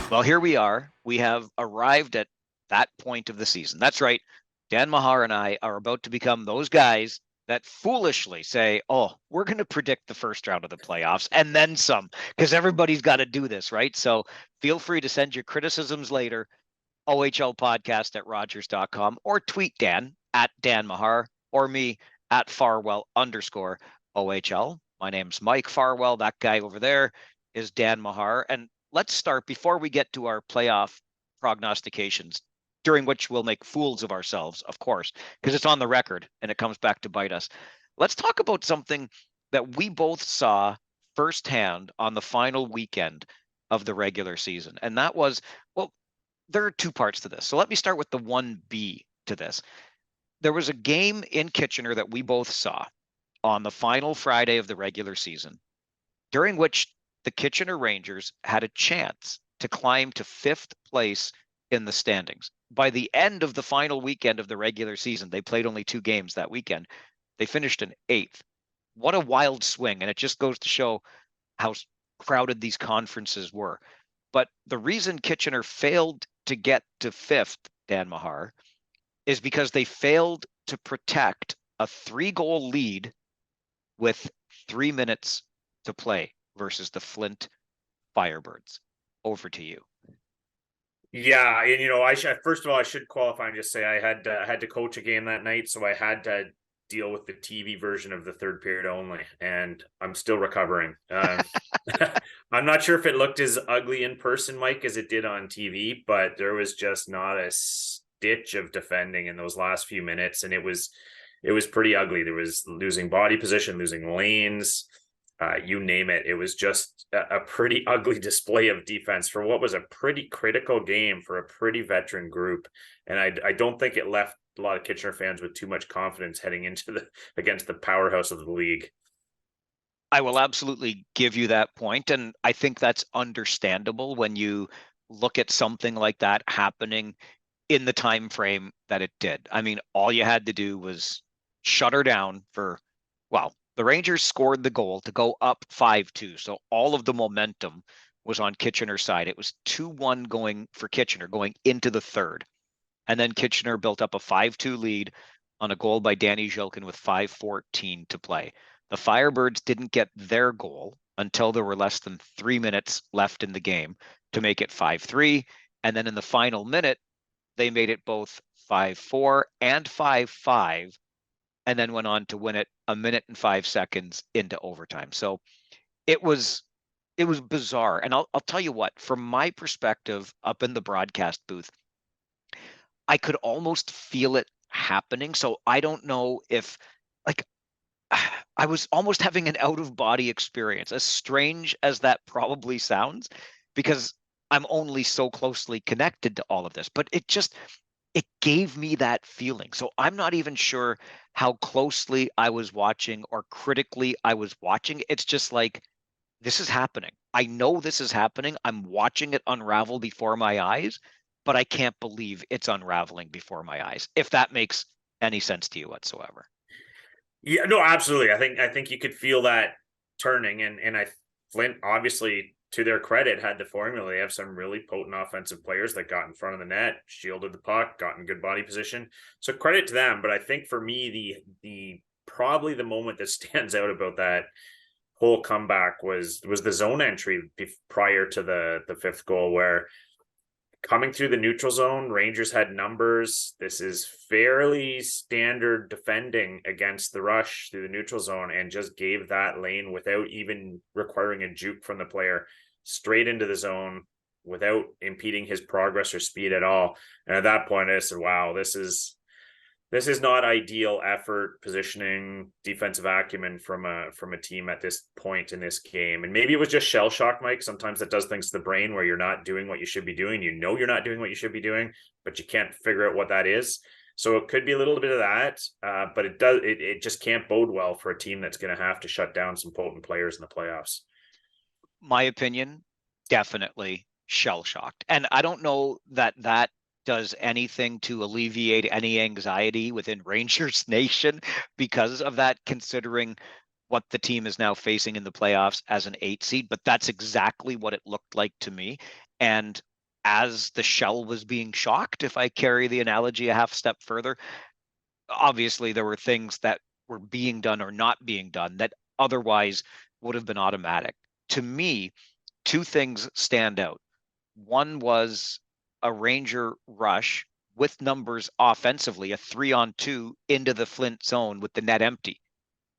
Well, here we are. We have arrived at that point of the season. That's right. Dan Mahar and I are about to become those guys that foolishly say, oh, we're going to predict the first round of the playoffs and then some, because everybody's got to do this, right? So feel free to send your criticisms later, OHL podcast at Rogers.com, or tweet Dan at Dan Mahar or me at Farwell underscore OHL. My name's Mike Farwell. That guy over there is Dan Mahar. And let's start before we get to our playoff prognostications, during which we'll make fools of ourselves, of course, because it's on the record and it comes back to bite us. Let's talk about something that we both saw firsthand on the final weekend of the regular season. And that was, well, there are two parts to this. So let me start with the 1B to this. There was a game in Kitchener that we both saw on the final Friday of the regular season, during which the Kitchener Rangers had a chance to climb to fifth place in the standings. By the end of the final weekend of the regular season, they played only 2 games that weekend. They finished in eighth. What a wild swing. And it just goes to show how crowded these conferences were. But the reason Kitchener failed to get to fifth, Dan Mahar, is because they failed to protect a 3-goal lead with 3 minutes to play versus the Flint Firebirds. Over to you. Yeah, and first of all, I should qualify and just say I had to coach a game that night, so I had to deal with the TV version of the third period only, and I'm still recovering. I'm not sure if it looked as ugly in person, Mike, as it did on TV, but there was just not a stitch of defending in those last few minutes, and it was pretty ugly. There was losing body position, losing lanes, you name it. It was just a pretty ugly display of defense for what was a pretty critical game for a pretty veteran group. And I don't think it left a lot of Kitchener fans with too much confidence heading into against the powerhouse of the league. I will absolutely give you that point, and I think that's understandable when you look at something like that happening in the time frame that it did. I mean, all you had to do was shut her down for, well, the Rangers scored the goal to go up 5-2. So all of the momentum was on Kitchener's side. It was 2-1 going for Kitchener going into the third. And then Kitchener built up a 5-2 lead on a goal by Danny Zhilkin with 5:14 to play. The Firebirds didn't get their goal until there were less than 3 minutes left in the game to make it 5-3. And then in the final minute, they made it both 5-4 and 5-5, and then went on to win it a minute and 5 seconds into overtime. So it was bizarre. And I'll tell you what, from my perspective up in the broadcast booth, I could almost feel it happening. So I don't know if, like, I was almost having an out of body experience, as strange as that probably sounds, because I'm only so closely connected to all of this. But it gave me that feeling. So I'm not even sure how closely I was watching or critically I was watching. It's just like, this is happening. I know this is happening. I'm watching it unravel before my eyes, but I can't believe it's unraveling before my eyes, if that makes any sense to you whatsoever. Yeah, no, absolutely. I think you could feel that turning, and I Flint, obviously, to their credit, had the formula. They have some really potent offensive players that got in front of the net, shielded the puck, got in good body position. So credit to them. But I think for me, the probably the moment that stands out about that whole comeback was the zone entry prior to the fifth goal, where coming through the neutral zone, Rangers had numbers. This is fairly standard defending against the rush through the neutral zone, and just gave that lane without even requiring a juke from the player straight into the zone without impeding his progress or speed at all. And at that point, I said, wow, this is not ideal effort, positioning, defensive acumen from a team at this point in this game. And maybe it was just shell shock, Mike. Sometimes that does things to the brain where you're not doing what you should be doing. You know you're not doing what you should be doing, but you can't figure out what that is. So it could be a little bit of that, but it just can't bode well for a team that's going to have to shut down some potent players in the playoffs. My opinion, definitely shell shocked. And I don't know that that does anything to alleviate any anxiety within Rangers Nation because of that, considering what the team is now facing in the playoffs as an 8 seed. But that's exactly what it looked like to me. And as the shell was being shocked, if I carry the analogy a half step further. Obviously, there were things that were being done or not being done that otherwise would have been automatic. To me, two things stand out. One was a Ranger rush with numbers offensively, a 3-on-2 into the Flint zone with the net empty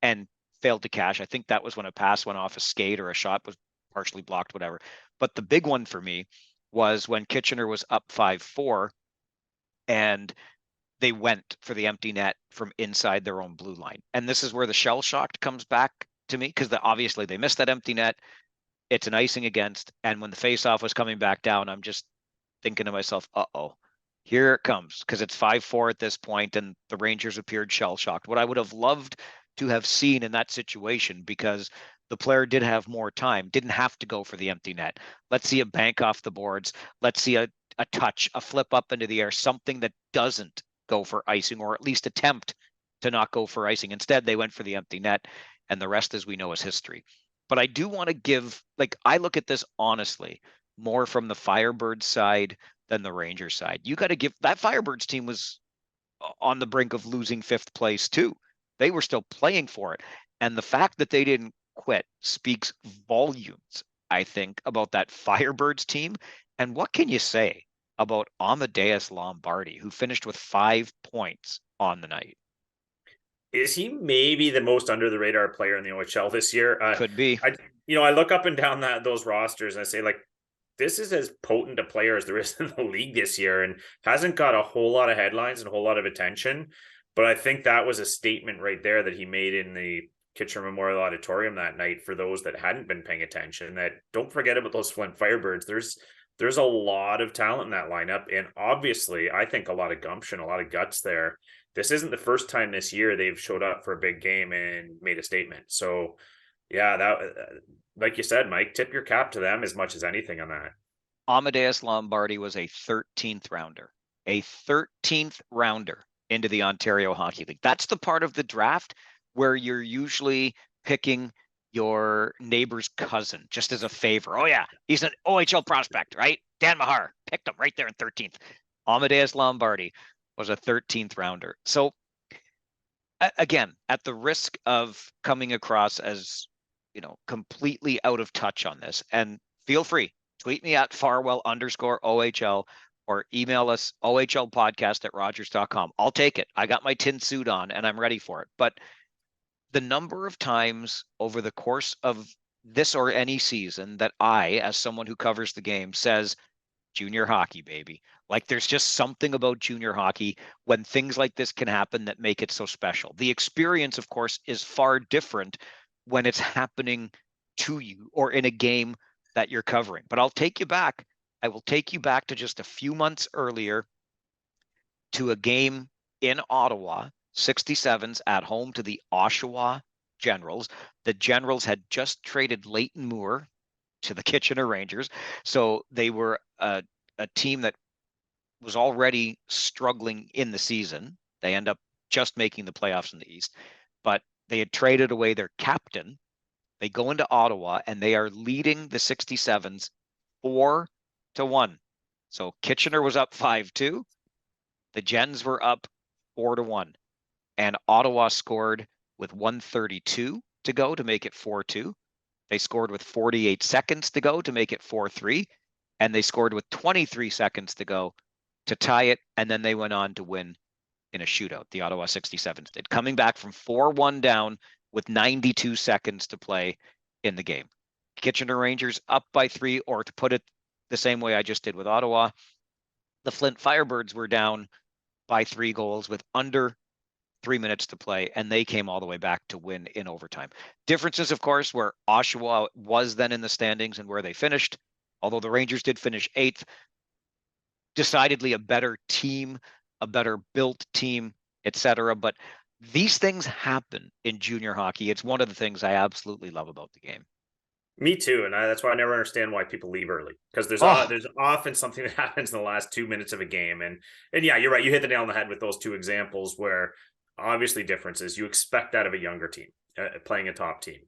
and failed to cash. I think that was when a pass went off a skate or a shot was partially blocked, whatever. But the big one for me was when Kitchener was up 5-4 and they went for the empty net from inside their own blue line. And this is where the shell shocked comes back to me, because obviously they missed that empty net. It's an icing against. And when the faceoff was coming back down, I'm just thinking to myself, uh-oh, here it comes, because it's 5-4 at this point, and the Rangers appeared shell-shocked. What I would have loved to have seen in that situation, because the player did have more time, didn't have to go for the empty net. Let's see a bank off the boards. Let's see a touch, a flip up into the air, something that doesn't go for icing, or at least attempt to not go for icing. Instead, they went for the empty net, and the rest, as we know, is history. But I do want to give, like, I look at this honestly, more from the Firebirds side than the Rangers side. You got to give that Firebirds team was on the brink of losing fifth place too. They were still playing for it. And the fact that they didn't quit speaks volumes, I think, about that Firebirds team. And what can you say about Amadeus Lombardi, who finished with 5 points on the night? Is he maybe the most under the radar player in the OHL this year? Could be. I look up and down those rosters and I say, like, this is as potent a player as there is in the league this year, and hasn't got a whole lot of headlines and a whole lot of attention. But I think that was a statement right there that he made in the Kitchener Memorial Auditorium that night for those that hadn't been paying attention, that don't forget about those Flint Firebirds. There's a lot of talent in that lineup, and obviously I think a lot of gumption, a lot of guts there. This isn't the first time this year they've showed up for a big game and made a statement. So yeah, that like you said, Mike, tip your cap to them as much as anything on that. Amadeus Lombardi was a 13th rounder, a 13th rounder into the Ontario Hockey League. That's the part of the draft where you're usually picking your neighbor's cousin just as a favor. Oh yeah, he's an OHL prospect, right? Dan Mahar picked him right there in 13th. Amadeus Lombardi was a 13th rounder. So again, at the risk of coming across as, completely out of touch on this, and feel free, tweet me at Farwell_OHL or email us ohlpodcast@rogers.com. I'll take it. I got my tin suit on and I'm ready for it. But the number of times over the course of this or any season that I, as someone who covers the game, says, junior hockey, baby. Like, there's just something about junior hockey when things like this can happen that make it so special. The experience, of course, is far different when it's happening to you or in a game that you're covering. But I'll take you back. I will take you back to just a few months earlier to a game in Ottawa, 67s at home to the Oshawa Generals. The Generals had just traded Leighton Moore to the Kitchener Rangers. So they were a team that was already struggling in the season. They end up just making the playoffs in the East, but they had traded away their captain. They go into Ottawa and they are leading the 67s 4-1. So Kitchener was up 5-2. The Gens were up 4-1, and Ottawa scored with 132 to go to make it 4-2. They scored with 48 seconds to go to make it 4-3, and they scored with 23 seconds to go to tie it, and then they went on to win in a shootout. The Ottawa 67s did, coming back from 4-1 down with 92 seconds to play in the game. Kitchener Rangers up by 3, or to put it the same way I just did with Ottawa, the Flint Firebirds were down by 3 goals with under 3 minutes to play, and they came all the way back to win in overtime. Differences, of course, where Oshawa was then in the standings and where they finished, although the Rangers did finish 8th. Decidedly a better team, a better built team, etc. But these things happen in junior hockey. It's one of the things I absolutely love about the game. Me too, and that's why I never understand why people leave early, because there's often something that happens in the last 2 minutes of a game, and yeah, you're right. You hit the nail on the head with those two examples where obviously differences. You expect that of a younger team playing a top team.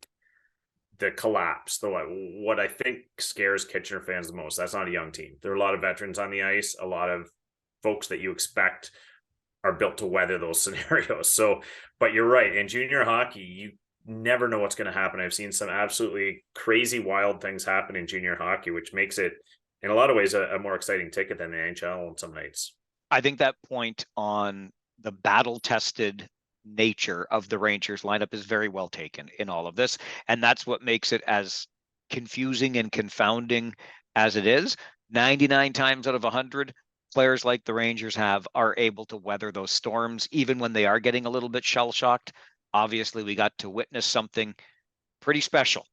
the collapse, the what I think scares Kitchener fans the most. That's not a young team. There are a lot of veterans on the ice, a lot of folks that you expect are built to weather those scenarios. So, but you're right. In junior hockey, you never know what's going to happen. I've seen some absolutely crazy, wild things happen in junior hockey, which makes it, in a lot of ways, a more exciting ticket than the NHL on some nights. I think that point on the battle-tested nature of the Rangers lineup is very well taken in all of this. And that's what makes it as confusing and confounding as it is. 99 times out of 100, players like the Rangers have are able to weather those storms, even when they are getting a little bit shell-shocked. Obviously, we got to witness something pretty special.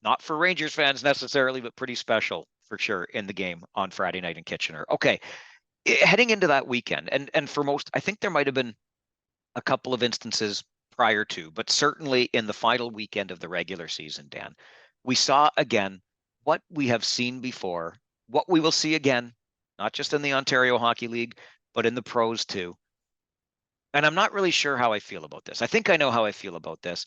Not for Rangers fans necessarily, but pretty special for sure in the game on Friday night in Kitchener. Okay, heading into that weekend, and for most, I think there might have been a couple of instances prior to, but certainly in the final weekend of the regular season, Dan, we saw again what we have seen before, what we will see again, not just in the Ontario Hockey League, but in the pros too. And I'm not really sure how I feel about this. I think I know how I feel about this,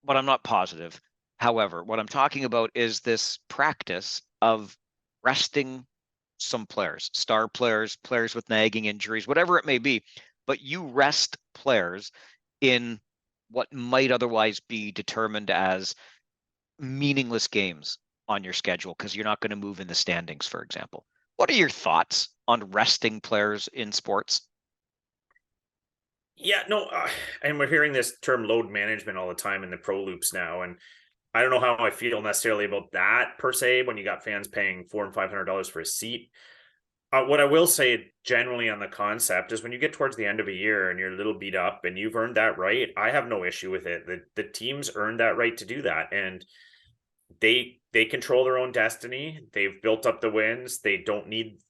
but I'm not positive. However, what I'm talking about is this practice of resting some players, star players, players with nagging injuries, whatever it may be, but you rest players in what might otherwise be determined as meaningless games on your schedule because you're not going to move in the standings, for example. What are your thoughts on resting players in sports? Yeah, no, and we're hearing this term load management all the time in the pro loops now, and I don't know how I feel necessarily about that per se. When you got fans paying $400 and $500 for a seat, what I will say generally on the concept is when you get towards the end of a year and you're a little beat up and you've earned that right, I have no issue with it. The teams earned that right to do that, and they control their own destiny. They've built up the wins. They don't need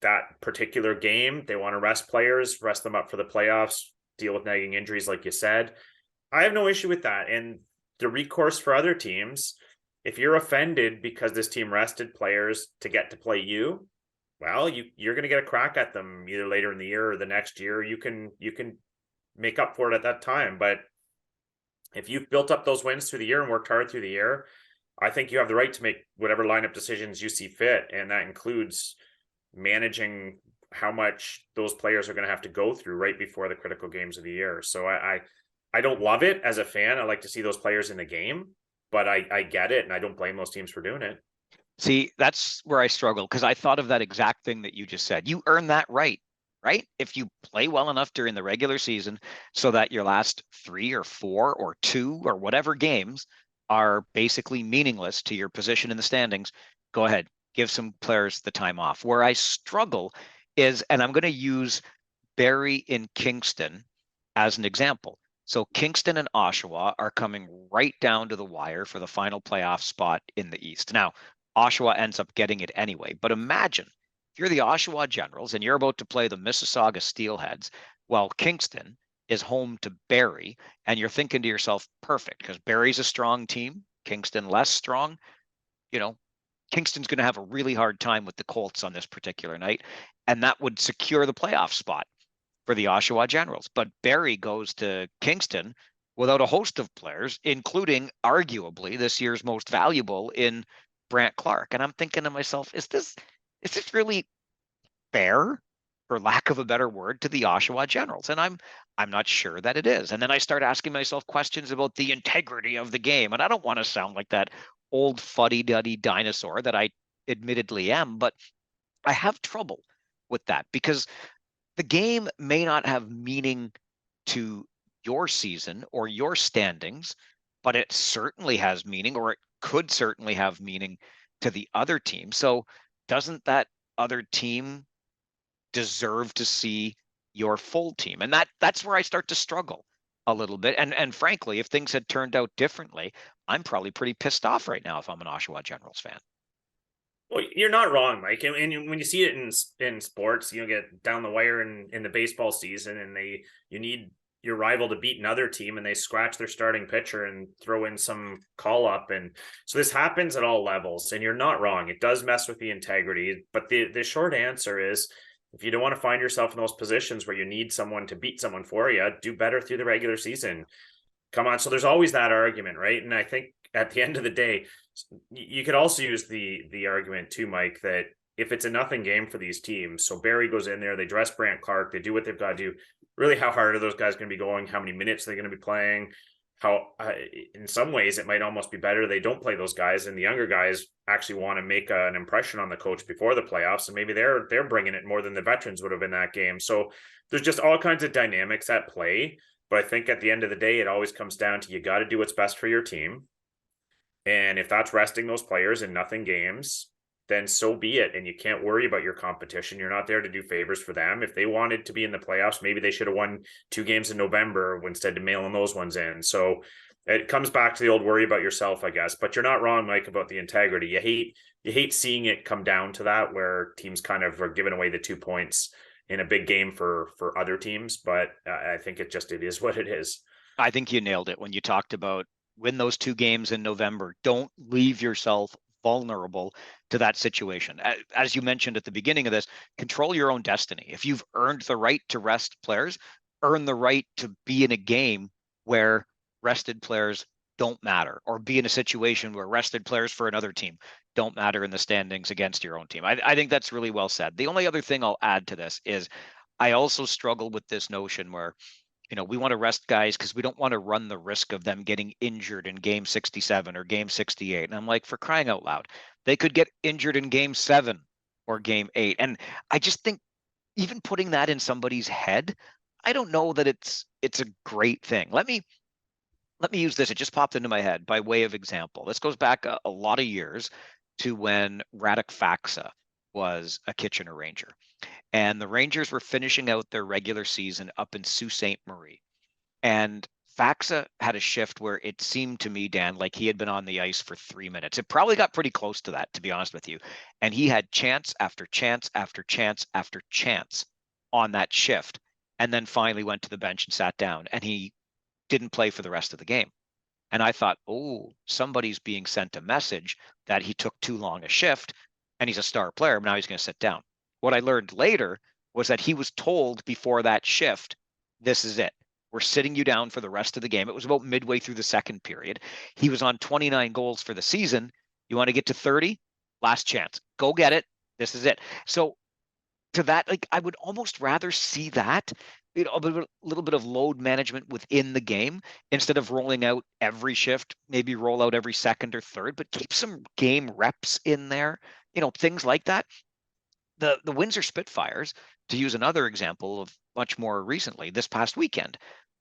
that particular game. They want to rest players, rest them up for the playoffs, deal with nagging injuries, like you said. I have no issue with that. And the recourse for other teams, if you're offended because this team rested players to get to play you, well, you're going to get a crack at them either later in the year or the next year. You can make up for it at that time. But if you've built up those wins through the year and worked hard through the year, I think you have the right to make whatever lineup decisions you see fit, and that includes managing how much those players are going to have to go through right before the critical games of the year. So I don't love it as a fan. I like to see those players in the game, but I get it, and I don't blame those teams for doing it. See, that's where I struggle because I thought of that exact thing that you just said. You earn that right, right? If you play well enough during the regular season so that your last 3 or 4 or 2 or whatever games are basically meaningless to your position in the standings, go ahead, give some players the time off. Where I struggle is, and I'm going to use Barrie in Kingston as an example. So Kingston and Oshawa are coming right down to the wire for the final playoff spot in the East. Now, Oshawa ends up getting it anyway. But imagine if you're the Oshawa Generals and you're about to play the Mississauga Steelheads, while Kingston is home to Barrie, and you're thinking to yourself, perfect, because Barrie's a strong team, Kingston less strong. You know, Kingston's going to have a really hard time with the Colts on this particular night, and that would secure the playoff spot for the Oshawa Generals. But Barrie goes to Kingston without a host of players, including arguably this year's most valuable in Brant Clark. And I'm thinking to myself, is this really fair, for lack of a better word, to the Oshawa Generals? And I'm not sure that it is. And then I start asking myself questions about the integrity of the game. And I don't want to sound like that old fuddy-duddy dinosaur that I admittedly am, but I have trouble with that because the game may not have meaning to your season or your standings, but it certainly has meaning, or it could certainly have meaning to the other team. So doesn't that other team deserve to see your full team? And that's where I start to struggle a little bit. And frankly, if things had turned out differently, I'm probably pretty pissed off right now if I'm an Oshawa Generals fan. Well, you're not wrong, Mike. And when you see it in sports, you get down the wire in the baseball season, and you need your rival to beat another team, and they scratch their starting pitcher and throw in some call up, and so this happens at all levels. And you're not wrong; it does mess with the integrity. But the short answer is, if you don't want to find yourself in those positions where you need someone to beat someone for you, do better through the regular season. Come on. So there's always that argument, right? And I think at the end of the day, you could also use the argument too, Mike, that if it's a nothing game for these teams, so Barrie goes in there, they dress Brandt Clark, they do what they've got to do. Really, how hard are those guys going to be going? How many minutes are they going to be playing? How, in some ways, it might almost be better they don't play those guys, and the younger guys actually want to make an impression on the coach before the playoffs, and maybe they're bringing it more than the veterans would have in that game. So there's just all kinds of dynamics at play. But I think at the end of the day, it always comes down to you got to do what's best for your team. And if that's resting those players in nothing games, then so be it. And you can't worry about your competition. You're not there to do favors for them. If they wanted to be in the playoffs, maybe they should have won 2 games in November instead of mailing those ones in. So it comes back to the old worry about yourself, I guess. But you're not wrong, Mike, about the integrity. You hate seeing it come down to that, where teams kind of are giving away the 2 points in a big game for other teams. But I think it is what it is. I think you nailed it when you talked about win those 2 games in November. Don't leave yourself vulnerable to that situation. As you mentioned at the beginning of this, control your own destiny. If you've earned the right to rest players, earn the right to be in a game where rested players don't matter, or be in a situation where rested players for another team don't matter in the standings against your own team. I think that's really well said. The only other thing I'll add to this is I also struggle with this notion where, we want to rest guys because we don't want to run the risk of them getting injured in game 67 or game 68. And I'm like, for crying out loud, they could get injured in game 7 or game 8. And I just think even putting that in somebody's head, I don't know that it's a great thing. Let me use this. It just popped into my head by way of example. This goes back a lot of years to when Radek Faksa was a Kitchener Ranger. And the Rangers were finishing out their regular season up in Sault Ste. Marie. And Faxa had a shift where it seemed to me, Dan, like he had been on the ice for 3 minutes. It probably got pretty close to that, to be honest with you. And he had chance after chance after chance after chance on that shift. And then finally went to the bench and sat down. And he didn't play for the rest of the game. And I thought, oh, somebody's being sent a message that he took too long a shift and he's a star player, but now he's going to sit down. What I learned later was that he was told before that shift, this is it. We're sitting you down for the rest of the game. It was about midway through the second period. He was on 29 goals for the season. You want to get to 30? Last chance. Go get it. This is it. So to that, like, I would almost rather see that, a little bit of load management within the game instead of rolling out every shift, maybe roll out every second or third, but keep some game reps in there, things like that. The Windsor Spitfires, to use another example of much more recently, this past weekend,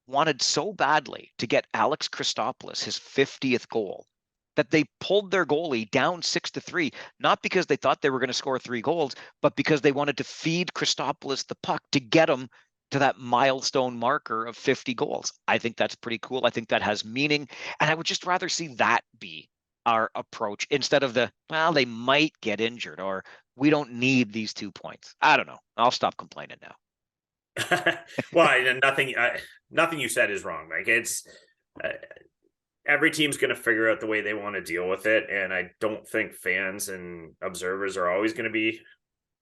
wanted so badly to get Alex Christopoulos his 50th goal that they pulled their goalie down 6-3, not because they thought they were going to score 3 goals, but because they wanted to feed Christopoulos the puck to get him to that milestone marker of 50 goals. I think that's pretty cool. I think that has meaning. And I would just rather see that be our approach instead of they might get injured, or we don't need these 2 points. I don't know. I'll stop complaining now. Well, nothing you said is wrong. Like it's every team's going to figure out the way they want to deal with it. And I don't think fans and observers are always going to be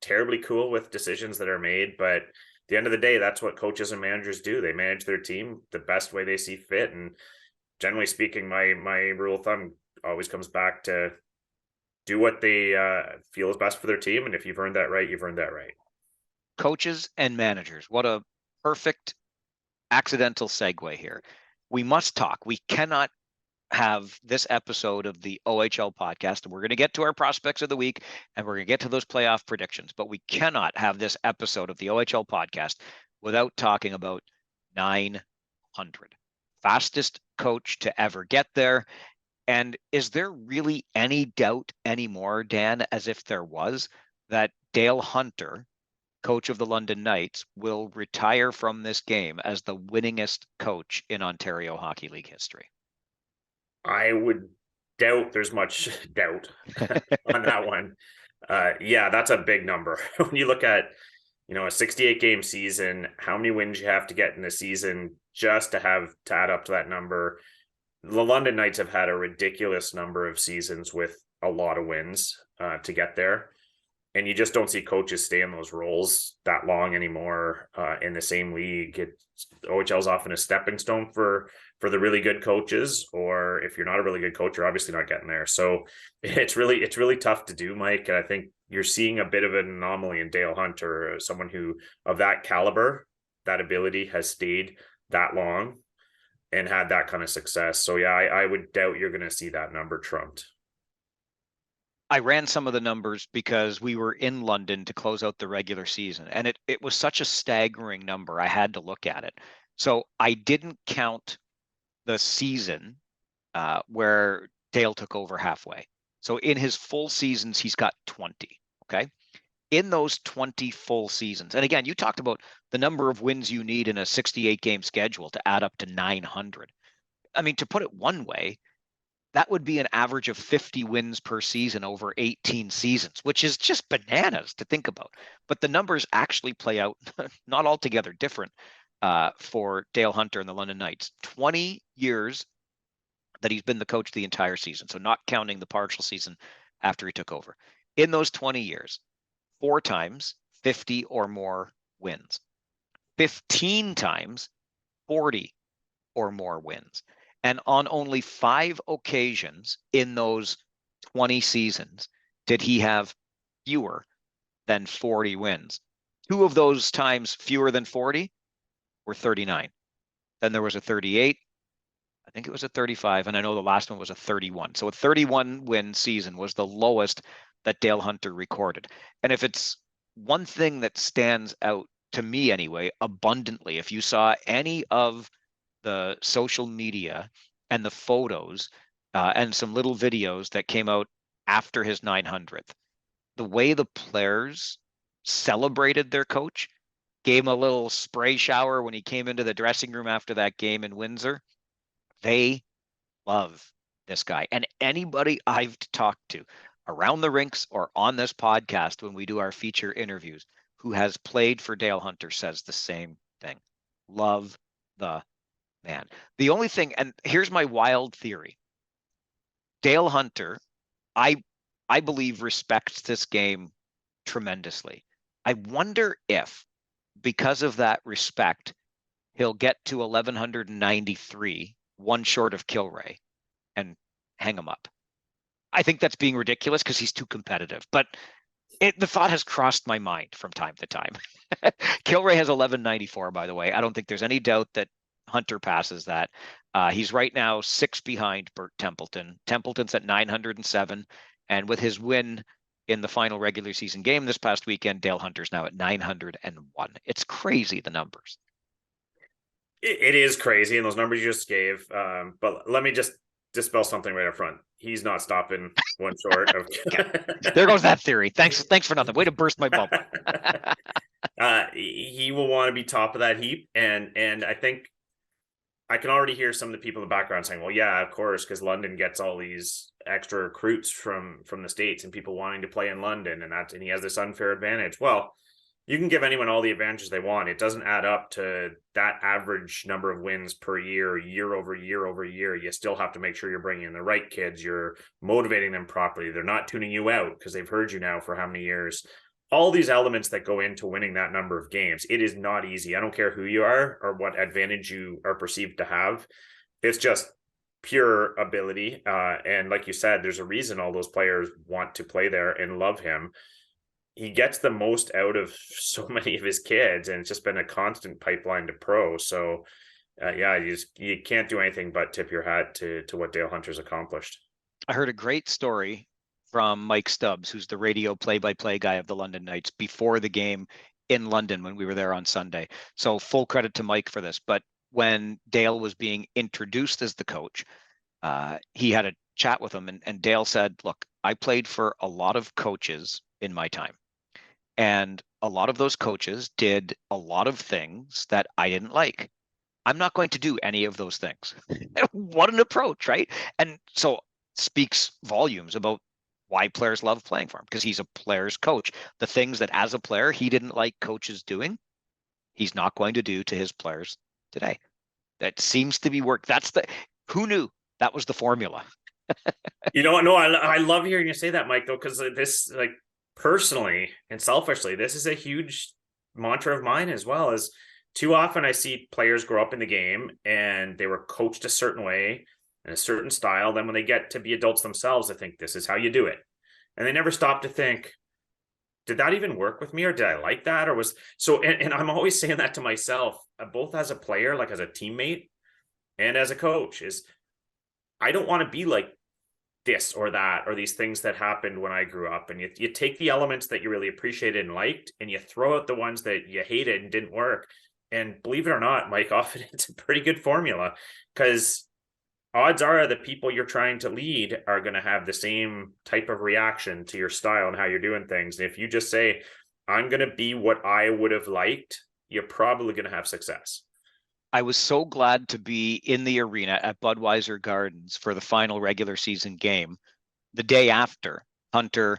terribly cool with decisions that are made. But at the end of the day, that's what coaches and managers do. They manage their team the best way they see fit. And generally speaking, my rule of thumb always comes back to do what they feel is best for their team. And if you've earned that right, you've earned that right. Coaches and managers. What a perfect accidental segue here. We must talk. We cannot have this episode of the OHL podcast, and we're going to get to our prospects of the week, and we're going to get to those playoff predictions, but we cannot have this episode of the OHL podcast without talking about 900. Fastest coach to ever get there. And is there really any doubt anymore, Dan, as if there was, that Dale Hunter, coach of the London Knights, will retire from this game as the winningest coach in Ontario Hockey League history? I would doubt there's much doubt on that one. Yeah, that's a big number. When you look at, a 68 game season, how many wins you have to get in a season just to add up to that number. The London Knights have had a ridiculous number of seasons with a lot of wins to get there. and you just don't see coaches stay in those roles that long anymore in the same league. OHL is often a stepping stone for the really good coaches, or if you're not a really good coach, you're obviously not getting there. So it's really tough to do, Mike. And I think you're seeing a bit of an anomaly in Dale Hunter, someone who of that caliber, that ability, has stayed that long and had that kind of success. So yeah, I would doubt you're going to see that number trumped. I ran some of the numbers because we were in London to close out the regular season, and it was such a staggering number. I had to look at it. So I didn't count the season where Dale took over halfway. So in his full seasons, he's got 20. Okay. In those 20 full seasons, and again, you talked about the number of wins you need in a 68 game schedule to add up to 900. I mean, to put it one way, that would be an average of 50 wins per season over 18 seasons, which is just bananas to think about. But the numbers actually play out not altogether different for Dale Hunter and the London Knights. 20 years that he's been the coach the entire season, so not counting the partial season after he took over. In those 20 years, 4 times 50 or more wins, 15 times 40 or more wins. And on only 5 occasions in those 20 seasons did he have fewer than 40 wins. 2 of those times fewer than 40 were 39. Then there was a 38. I think it was a 35, and I know the last one was a 31. So a 31 win season was the lowest that Dale Hunter recorded. And if it's one thing that stands out to me anyway, abundantly, if you saw any of the social media and the photos and some little videos that came out after his 900th, the way the players celebrated their coach, gave him a little spray shower when he came into the dressing room after that game in Windsor. They love this guy. And anybody I've talked to around the rinks or on this podcast when we do our feature interviews who has played for Dale Hunter says the same thing. Love the man. The only thing, and here's my wild theory. Dale Hunter, I I believe respects this game tremendously. I wonder if, because of that respect, he'll get to 1193, one short of Kilray, and hang him up. I think that's being ridiculous because he's too competitive, but the thought has crossed my mind from time to time. Kilray has 1194, by the way. I don't think there's any doubt that Hunter passes that. He's right now 6 behind Bert Templeton. Templeton's at 907, and with his win in the final regular season game this past weekend, Dale Hunter's now at 901. It's crazy, the numbers. It is crazy, and those numbers you just gave. But let me just dispel something right up front. He's not stopping one short of. There goes that theory. Thanks for nothing. Way to burst my bubble. He will want to be top of that heap, and I think I can already hear some of the people in the background saying, "Well, yeah, of course, because London gets all these extra recruits from the States and people wanting to play in London, and he has this unfair advantage." Well, you can give anyone all the advantages they want. It doesn't add up to that average number of wins per year, year over year over year. You still have to make sure you're bringing in the right kids. You're motivating them properly. They're not tuning you out because they've heard you now for how many years. All these elements that go into winning that number of games. It is not easy. I don't care who you are or what advantage you are perceived to have. It's just pure ability. And like you said, there's a reason all those players want to play there and love him. He gets the most out of so many of his kids, and it's just been a constant pipeline to pro. So yeah, you can't do anything but tip your hat to what Dale Hunter's accomplished. I heard a great story from Mike Stubbs, who's the radio play-by-play guy of the London Knights, before the game in London when we were there on Sunday. So full credit to Mike for this. But when Dale was being introduced as the coach, he had a chat with him, and Dale said, "Look, I played for a lot of coaches in my time. And a lot of those coaches did a lot of things that I didn't like. I'm not going to do any of those things." What an approach, right? And so speaks volumes about why players love playing for him, because he's a player's coach. The things that as a player he didn't like coaches doing, he's not going to do to his players today. That seems to be work. Who knew that was the formula? You know what? No, I love hearing you say that, Mike, though, because this, like, personally and selfishly, this is a huge mantra of mine as well. As too often I see players grow up in the game and they were coached a certain way in a certain style. Then when they get to be adults themselves, they think this is how you do it. And they never stop to think, did that even work with me, or did I like that? Or was so, and I'm always saying that to myself, both as a player, like as a teammate, and as a coach, is I don't want to be like this or that, or these things that happened when I grew up. And you take the elements that you really appreciated and liked, and you throw out the ones that you hated and didn't work. And believe it or not, Mike, often it's a pretty good formula, because odds are the people you're trying to lead are going to have the same type of reaction to your style and how you're doing things. And if you just say, I'm going to be what I would have liked, you're probably going to have success. I was so glad to be in the arena at Budweiser Gardens for the final regular season game the day after Hunter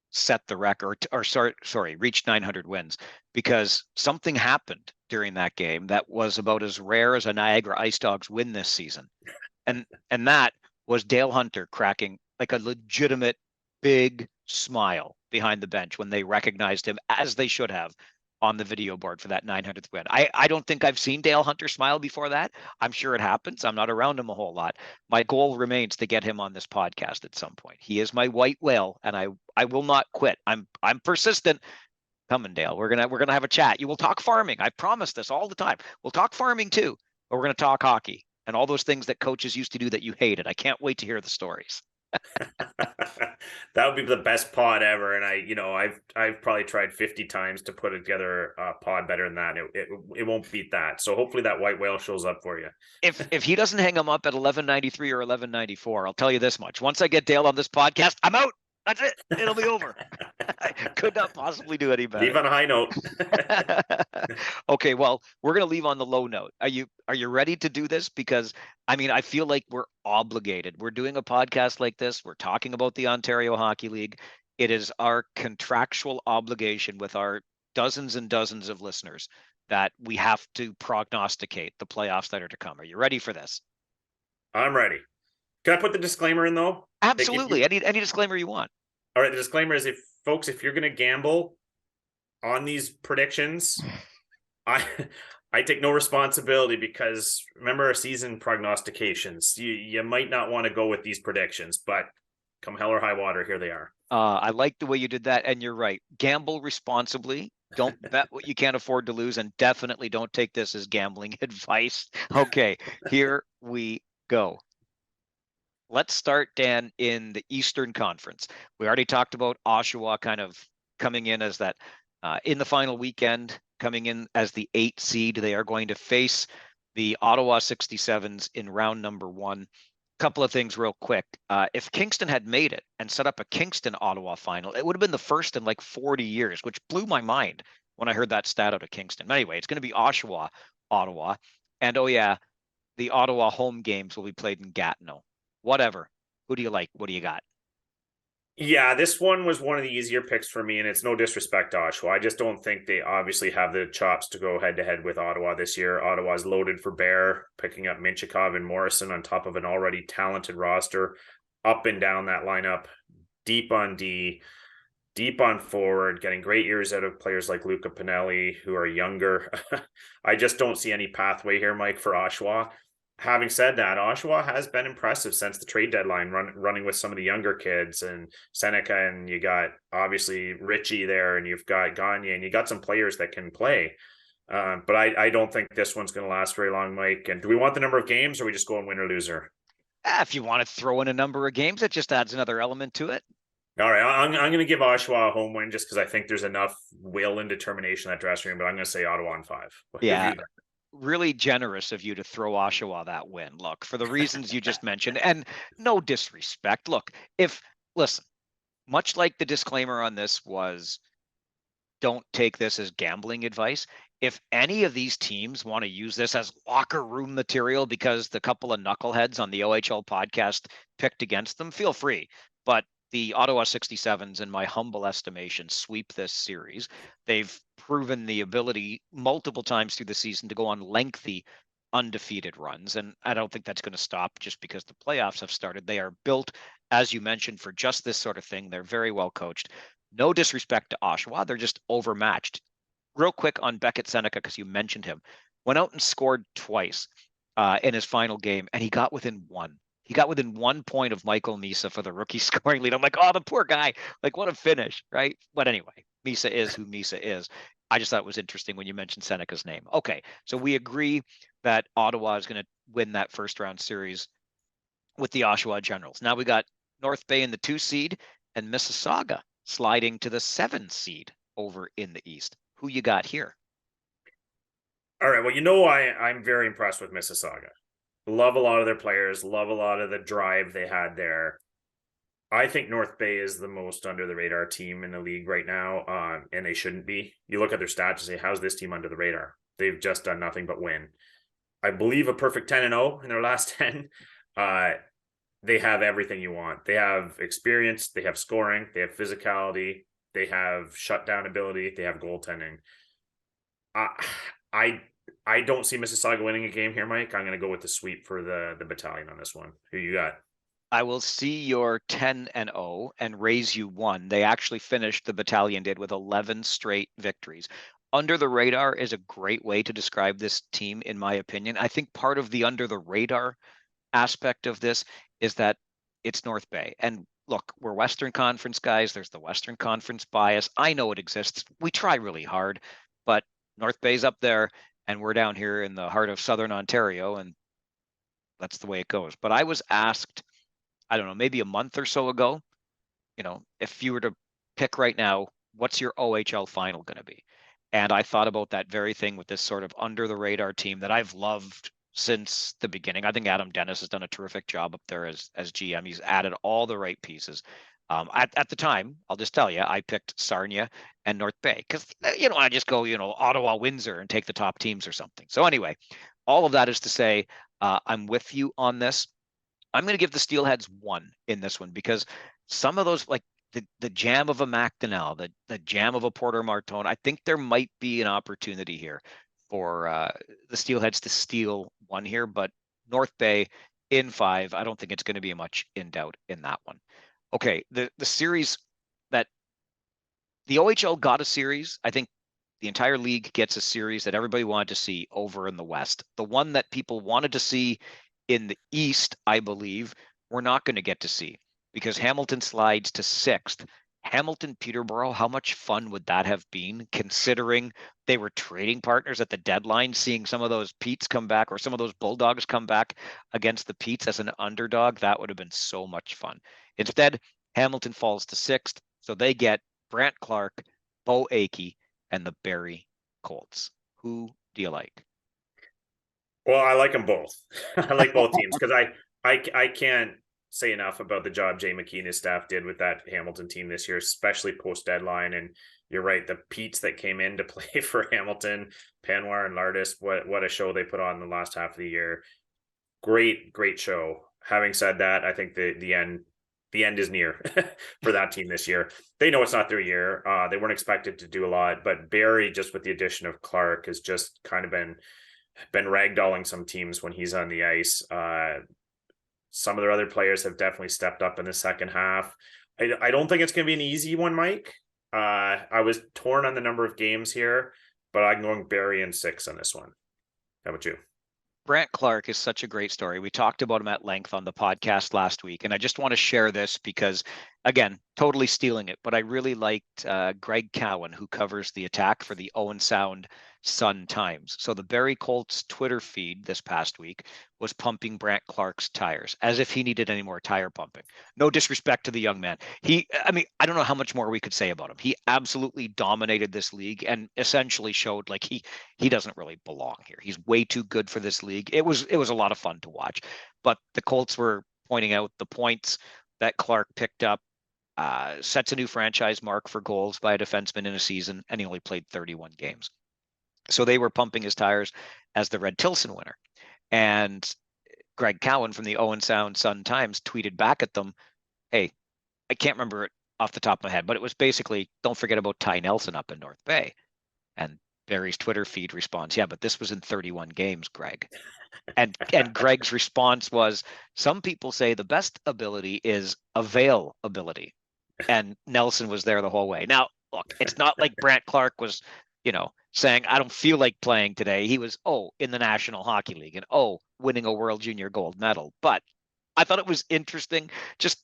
set the record, or sorry, reached 900 wins, because something happened during that game that was about as rare as a Niagara Ice Dogs win this season. And that was Dale Hunter cracking like a legitimate big smile behind the bench when they recognized him, as they should have, on the video board for that 900th win. I don't think I've seen Dale Hunter smile before that. I'm sure it happens. I'm not around him a whole lot. My goal remains to get him on this podcast at some point. He is my white whale, and I will not quit. I'm persistent. Coming, Dale. We're gonna have a chat. You will talk farming. I promise this all the time. We'll talk farming too, but we're gonna talk hockey and all those things that coaches used to do that you hated. I can't wait to hear the stories. That would be the best pod ever. And I've probably tried 50 times to put together a pod better than that. It won't beat that. So hopefully that white whale shows up for you. If he doesn't hang him up at 1193 or 1194, I'll tell you this much. Once I get Dale on this podcast, I'm out. That's it. It'll be over. I could not possibly do any better. Leave on a high note. Okay, well, we're gonna leave on the low note. Are you ready to do this? Because I mean, I feel like we're obligated. We're doing a podcast like this. We're talking about the Ontario Hockey League. It is our contractual obligation with our dozens and dozens of listeners that we have to prognosticate the playoffs that are to come. Are you ready for this? I'm ready. Can I put the disclaimer in though? Absolutely. Any disclaimer you want. All right. The disclaimer is, if you're going to gamble on these predictions, I take no responsibility, because remember our season prognostications. You might not want to go with these predictions, but come hell or high water, here they are. I like the way you did that, and you're right. Gamble responsibly. Don't bet what you can't afford to lose, and definitely don't take this as gambling advice. Okay, here we go. Let's start, Dan, in the Eastern Conference. We already talked about Oshawa kind of coming in as that in the final weekend, coming in as the 8th seed. They are going to face the Ottawa 67s in round number 1. Couple of things real quick. If Kingston had made it and set up a Kingston-Ottawa final, it would have been the first in like 40 years, which blew my mind when I heard that stat out of Kingston. But anyway, it's going to be Oshawa, Ottawa. And oh yeah, the Ottawa home games will be played in Gatineau. Whatever. Who do you like? What do you got? Yeah, this one was one of the easier picks for me, and it's no disrespect to Oshawa. I just don't think they obviously have the chops to go head to head with Ottawa this year. Ottawa's loaded for bear, picking up Minchikov and Morrison on top of an already talented roster, up and down that lineup, deep on D, deep on forward, getting great years out of players like Luca Pinelli, who are younger. I just don't see any pathway here, Mike, for Oshawa. Having said that, Oshawa has been impressive since the trade deadline, running with some of the younger kids and Seneca, and you got obviously Richie there, and you've got Gagne, and you got some players that can play. But I don't think this one's going to last very long, Mike. And do we want the number of games, or are we just going win or loser? If you want to throw in a number of games, it just adds another element to it. All right, I'm going to give Oshawa a home win just because I think there's enough will and determination in that dressing room, but I'm going to say Ottawa in 5. Yeah. Really generous of you to throw Oshawa that win. Look, for the reasons you just mentioned, and no disrespect. Look, listen, much like the disclaimer on this was, don't take this as gambling advice. If any of these teams want to use this as locker room material because the couple of knuckleheads on the OHL podcast picked against them, feel free. But the Ottawa 67s, in my humble estimation, sweep this series. They've proven the ability multiple times through the season to go on lengthy undefeated runs. And I don't think that's going to stop just because the playoffs have started. They are built, as you mentioned, for just this sort of thing. They're very well coached. No disrespect to Oshawa, they're just overmatched. Real quick on Beckett Seneca, because you mentioned him, went out and scored twice in his final game, and he got within one. He got within 1 point of Michael Misa for the rookie scoring lead. I'm like, oh, the poor guy. Like, what a finish, right? But anyway, Misa is who Misa is. I just thought it was interesting when you mentioned Seneca's name. Okay, so we agree that Ottawa is going to win that first round series with the Oshawa Generals. Now we got North Bay in the 2 seed and Mississauga sliding to the 7 seed over in the East. Who you got here? All right. Well, I'm very impressed with Mississauga. Love a lot of their players. Love a lot of the drive they had there. I think North Bay is the most under the radar team in the league right now, and they shouldn't be. You look at their stats and say, "How's this team under the radar?" They've just done nothing but win. I believe a perfect 10-0 in their last 10. They have everything you want. They have experience. They have scoring. They have physicality. They have shutdown ability. They have goaltending. I I don't see Mississauga winning a game here, Mike. I'm going to go with the sweep for the battalion on this one. Who you got? I will see your 10-0 and raise you one. They actually finished, the battalion did, with 11 straight victories. Under the radar is a great way to describe this team, in my opinion. I think part of the under the radar aspect of this is that it's North Bay. And look, we're Western Conference guys. There's the Western Conference bias. I know it exists. We try really hard, but North Bay's up there and we're down here in the heart of Southern Ontario, and that's the way it goes. But I was asked, I don't know, maybe a month or so ago, if you were to pick right now, what's your OHL final going to be? And I thought about that very thing with this sort of under the radar team that I've loved since the beginning. I think Adam Dennis has done a terrific job up there as GM. He's added all the right pieces. At the time, I'll just tell you, I picked Sarnia and North Bay because, I just go, Ottawa, Windsor and take the top teams or something. So anyway, all of that is to say, I'm with you on this. I'm going to give the Steelheads 1 in this one because some of those, like the jam of a McDonnell, the jam of a Porter Martone, I think there might be an opportunity here for the Steelheads to steal one here. But North Bay in 5, I don't think it's going to be much in doubt in that one. Okay, the series that the OHL got a series, I think the entire league gets a series that everybody wanted to see over in the West. The one that people wanted to see in the East, I believe, we're not going to get to see because Hamilton slides to 6th. Hamilton Peterborough, how much fun would that have been considering they were trading partners at the deadline, seeing some of those Petes come back or some of those Bulldogs come back against the Petes as an underdog? That would have been so much fun. Instead, Hamilton falls to 6th, so they get Brant Clark, Bo Akey, and the Barrie Colts. Who do you like? Well, I like them both. I like both teams because I can't say enough about the job Jay McKee and his staff did with that Hamilton team this year, especially post deadline. And you're right, the Petes that came in to play for Hamilton, Panwar and Lardis, what a show they put on the last half of the year. Great show. Having said that, I think the end is near for that team this year. They know it's not their year. They weren't expected to do a lot, but Barrie, just with the addition of Clark, has just kind of been ragdolling some teams when he's on the ice. Some of their other players have definitely stepped up in the second half. I don't think it's going to be an easy one, Mike. I was torn on the number of games here, but I'm going Barrie in 6 on this one. How about you? Brant Clark is such a great story. We talked about him at length on the podcast last week, and I just want to share this because, again, totally stealing it, but I really liked Greg Cowan, who covers the attack for the Owen Sound Sun Times. So the Barrie Colts Twitter feed this past week was pumping Brant Clark's tires as if he needed any more tire pumping. No disrespect to the young man. I don't know how much more we could say about him. He absolutely dominated this league and essentially showed like he doesn't really belong here. He's way too good for this league. It was a lot of fun to watch. But the Colts were pointing out the points that Clark picked up, sets a new franchise mark for goals by a defenseman in a season, and he only played 31 games. So they were pumping his tires as the Red Tilson winner. And Greg Cowan from the Owen Sound Sun Times tweeted back at them, hey, I can't remember it off the top of my head, but it was basically, don't forget about Ty Nelson up in North Bay. And Barry's Twitter feed responds, yeah, but this was in 31 games, Greg. And Greg's response was, some people say the best ability is availability. and Nelson was there the whole way. Now, look, it's not like Brant Clark was, saying, I don't feel like playing today. He was, in the National Hockey League and, winning a World Junior gold medal. But I thought it was interesting. Just,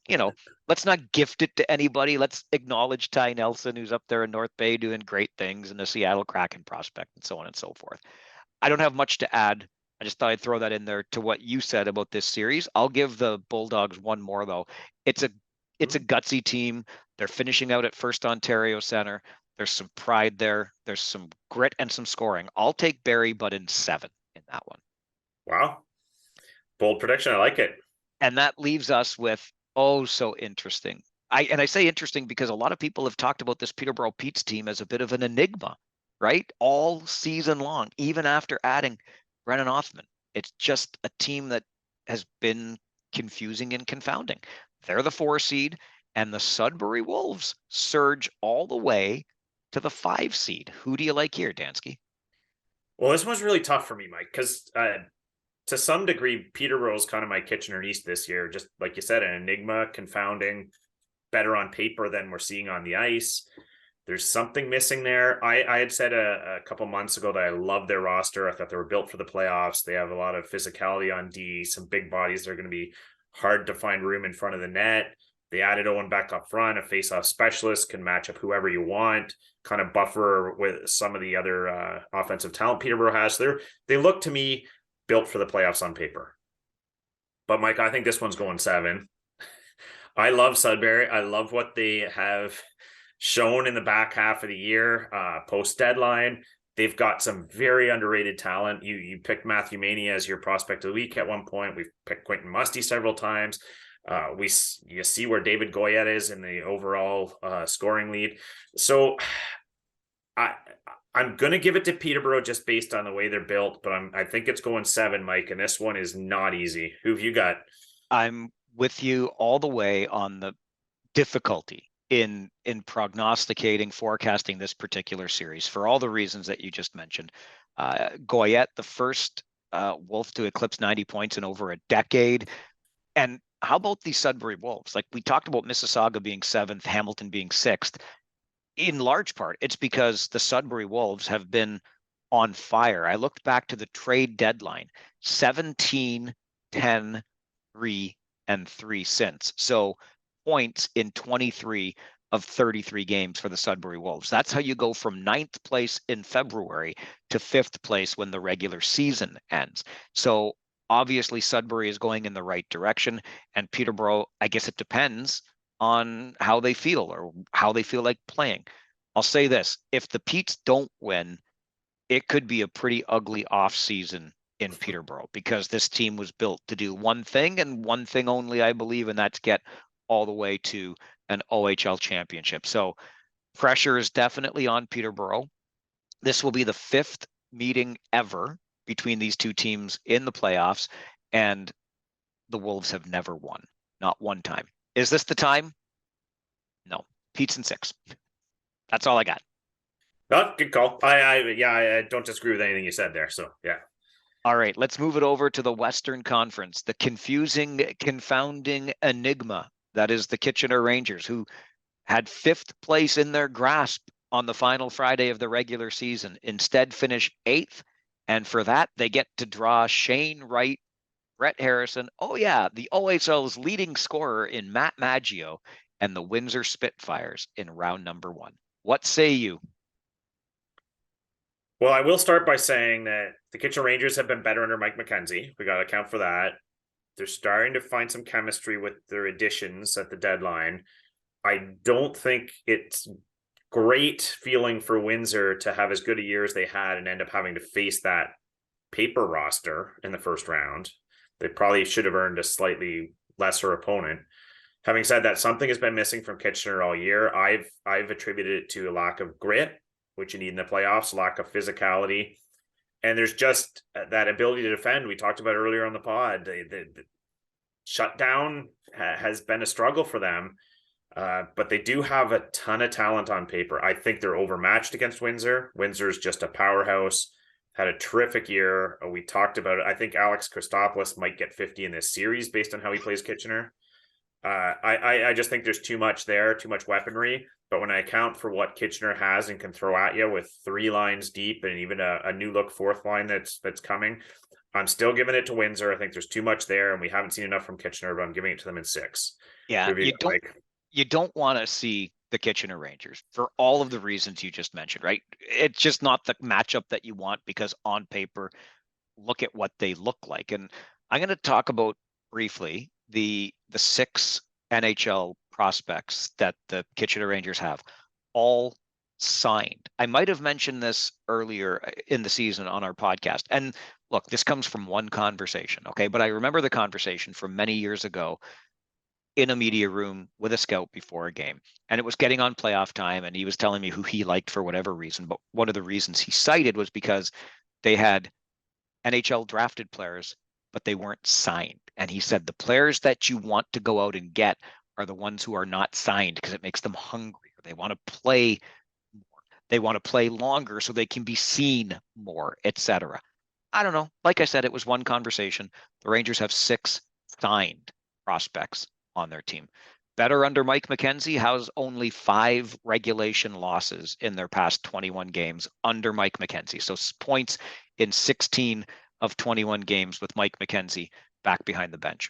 let's not gift it to anybody. Let's acknowledge Ty Nelson, who's up there in North Bay doing great things, and the Seattle Kraken prospect, and so on and so forth. I don't have much to add. I just thought I'd throw that in there to what you said about this series. I'll give the Bulldogs one more though. It's a it's a gutsy team. They're finishing out at First Ontario Center. There's some pride there. There's some grit and some scoring. I'll take Barrie, but in 7 in that one. Wow. Bold prediction. I like it. And that leaves us with, so interesting. I say interesting because a lot of people have talked about this Peterborough Pete's team as a bit of an enigma, right? All season long, even after adding Brennan Othman. It's just a team that has been confusing and confounding. They're the 4 seed, and the Sudbury Wolves surge all the way to the 5 seed. Who do you like here, Dansky? Well, this one's really tough for me, Mike, because to some degree, Peterborough is kind of my Kitchener East this year. Just like you said, an enigma, confounding, better on paper than we're seeing on the ice. There's something missing there. I had said a couple months ago that I love their roster. I thought they were built for the playoffs. They have a lot of physicality on D, some big bodies. They're going to be hard to find room in front of the net. They added Owen Beck up front, a face-off specialist, can match up whoever you want, kind of buffer with some of the other offensive talent Peterborough has. So they look to me built for the playoffs on paper. But Mike, I think this one's going 7. I love Sudbury. I love what they have shown in the back half of the year, post deadline. They've got some very underrated talent. You picked Matthew Maney as your prospect of the week at one point. We've picked Quentin Musty several times. You see where David Goyette is in the overall scoring lead. So I'm going to give it to Peterborough just based on the way they're built, but I think it's going 7, Mike, and this one is not easy. Who have you got? I'm with you all the way on the difficulty in prognosticating, forecasting this particular series for all the reasons that you just mentioned. Goyette, the first Wolf to eclipse 90 points in over a decade. And how about the Sudbury Wolves? Like we talked about Mississauga being 7th, Hamilton being 6th. In large part, it's because the Sudbury Wolves have been on fire. I looked back to the trade deadline, 17, 10, 3, and 3 since. So points in 23 of 33 games for the Sudbury Wolves. That's how you go from 9th place in February to 5th place when the regular season ends. So obviously Sudbury is going in the right direction, and Peterborough, I guess it depends on how they feel or how they feel like playing. I'll say this, if the Petes don't win, it could be a pretty ugly off season in Peterborough because this team was built to do one thing and one thing only, I believe, and that's get all the way to an OHL championship. So pressure is definitely on Peterborough. This will be the 5th meeting ever between these two teams in the playoffs, and the Wolves have never won, not one time. Is this the time? No. Pete's in 6. That's all I got. Oh, good call. I don't disagree with anything you said there. So yeah. All right, let's move it over to the Western Conference, the confusing, confounding enigma that is the Kitchener Rangers, who had 5th place in their grasp on the final Friday of the regular season, instead finish 8th. And for that, they get to draw Shane Wright, Brett Harrison. Oh yeah, the OHL's leading scorer in Matt Maggio and the Windsor Spitfires in round number 1. What say you? Well, I will start by saying that the Kitchener Rangers have been better under Mike McKenzie. We got to account for that. They're starting to find some chemistry with their additions at the deadline. I don't think it's great feeling for Windsor to have as good a year as they had and end up having to face that paper roster in the first round. They probably should have earned a slightly lesser opponent. Having said that, something has been missing from Kitchener all year. I've attributed it to a lack of grit, which you need in the playoffs, lack of physicality. And there's just that ability to defend. We talked about earlier on the pod. The shutdown has been a struggle for them, but they do have a ton of talent on paper. I think they're overmatched against Windsor. Windsor's just a powerhouse, had a terrific year. We talked about it. I think Alex Christopoulos might get 50 in this series based on how he plays Kitchener. I just think there's too much there, too much weaponry. But when I account for what Kitchener has and can throw at you with 3 lines deep and even a new look fourth line that's coming, I'm still giving it to Windsor. I think there's too much there, and we haven't seen enough from Kitchener, but I'm giving it to them in 6. Yeah, Who have you got, Mike? you don't want to see the Kitchener Rangers for all of the reasons you just mentioned, right? It's just not the matchup that you want because on paper, look at what they look like. And I'm going to talk about briefly the 6 NHL prospects that the Kitchener Rangers have, all signed. I might have mentioned this earlier in the season on our podcast. And look, this comes from one conversation, okay? But I remember the conversation from many years ago in a media room with a scout before a game. And it was getting on playoff time, and he was telling me who he liked for whatever reason. But one of the reasons he cited was because they had NHL drafted players, but they weren't signed. And he said the players that you want to go out and get are the ones who are not signed because it makes them hungry. They want to play more. They want to play longer so they can be seen more, etc. I don't know. Like I said, it was one conversation. The Rangers have 6 signed prospects on their team. Better under Mike McKenzie has only 5 regulation losses in their past 21 games under Mike McKenzie. So points in 16 of 21 games with Mike McKenzie back behind the bench.